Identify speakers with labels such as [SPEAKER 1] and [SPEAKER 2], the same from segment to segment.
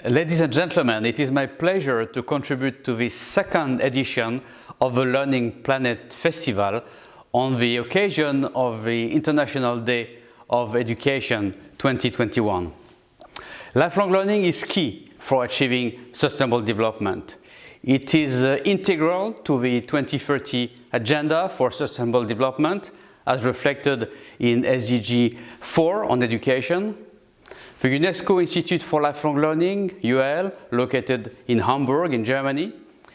[SPEAKER 1] Ladies and gentlemen, it is my pleasure to contribute to this second edition of the Learning Planet Festival on the occasion of the International Day of Education 2021. Lifelong learning is key for achieving sustainable development. It is integral to the 2030 Agenda for Sustainable Development, as reflected in SDG 4 on education. The UNESCO Institute for Lifelong Learning, UL, located in Hamburg in Germany,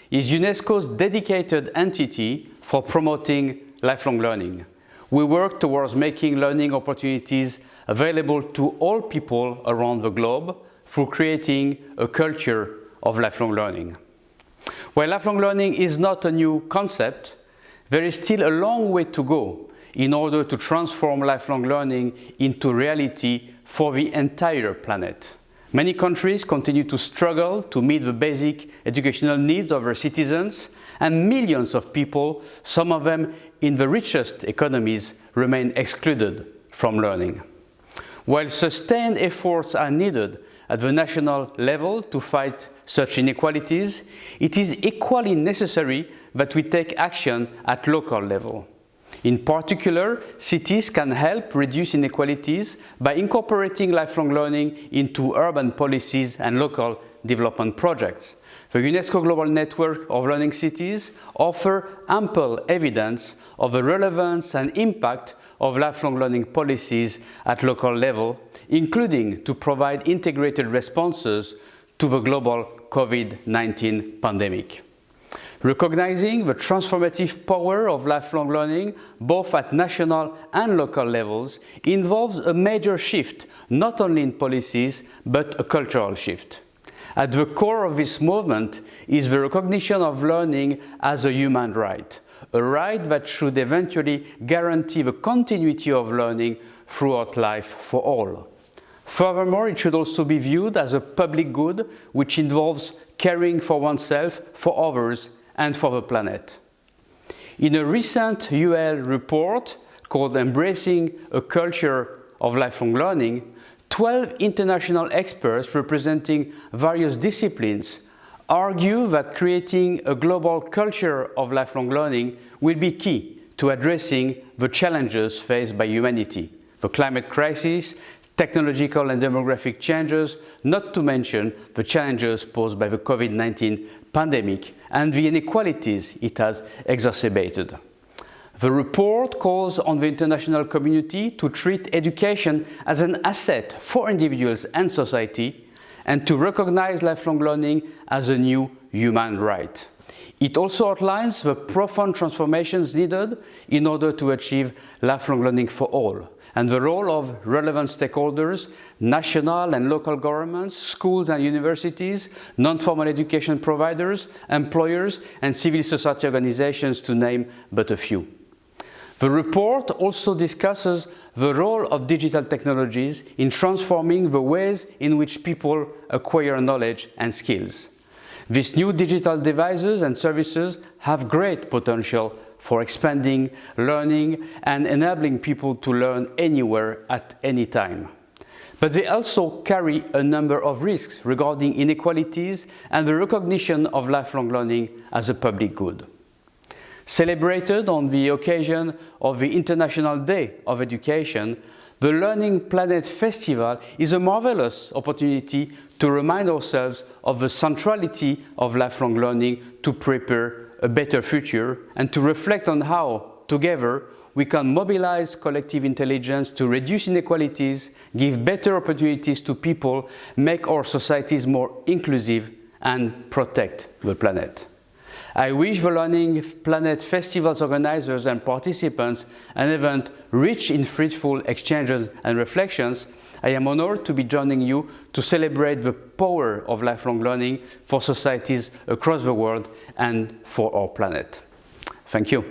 [SPEAKER 1] is UNESCO's dedicated entity for promoting lifelong learning. We work towards making learning opportunities available to all people around the globe through creating a culture of lifelong learning. While lifelong learning is not a new concept, there is still a long way to go in order to transform lifelong learning into reality for the entire planet. Many countries continue to struggle to meet the basic educational needs of their citizens, and millions of people, some of them in the richest economies, remain excluded from learning. While sustained efforts are needed at the national level to fight such inequalities, it is equally necessary that we take action at local level. In particular, cities can help reduce inequalities by incorporating lifelong learning into urban policies and local development projects. The UNESCO Global Network of Learning Cities offers ample evidence of the relevance and impact of lifelong learning policies at local level, including to provide integrated responses to the global COVID-19 pandemic. Recognizing the transformative power of lifelong learning, both at national and local levels, involves a major shift, not only in policies, but a cultural shift. At the core of this movement is the recognition of learning as a human right, a right that should eventually guarantee the continuity of learning throughout life for all. Furthermore, it should also be viewed as a public good, which involves caring for oneself, for others, and for the planet. In a recent UL report called Embracing a Culture of Lifelong Learning, 12 international experts representing various disciplines argue that creating a global culture of lifelong learning will be key to addressing the challenges faced by humanity: the climate crisis, technological and demographic changes, not to mention the challenges posed by the COVID-19 pandemic and the inequalities it has exacerbated. The report calls on the international community to treat education as an asset for individuals and society, and to recognize lifelong learning as a new human right. It also outlines the profound transformations needed in order to achieve lifelong learning for all, and the role of relevant stakeholders, national and local governments, schools and universities, non-formal education providers, employers, and civil society organizations, to name but a few. The report also discusses the role of digital technologies in transforming the ways in which people acquire knowledge and skills. These new digital devices and services have great potential for expanding learning and enabling people to learn anywhere at any time. But they also carry a number of risks regarding inequalities and the recognition of lifelong learning as a public good. Celebrated on the occasion of the International Day of Education, the Learning Planet Festival is a marvelous opportunity to remind ourselves of the centrality of lifelong learning to prepare a better future, and to reflect on how, together, we can mobilize collective intelligence to reduce inequalities, give better opportunities to people, make our societies more inclusive, and protect the planet. I wish the Learning Planet Festival's organizers and participants an event rich in fruitful exchanges and reflections. I am honored to be joining you to celebrate the power of lifelong learning for societies across the world and for our planet. Thank you.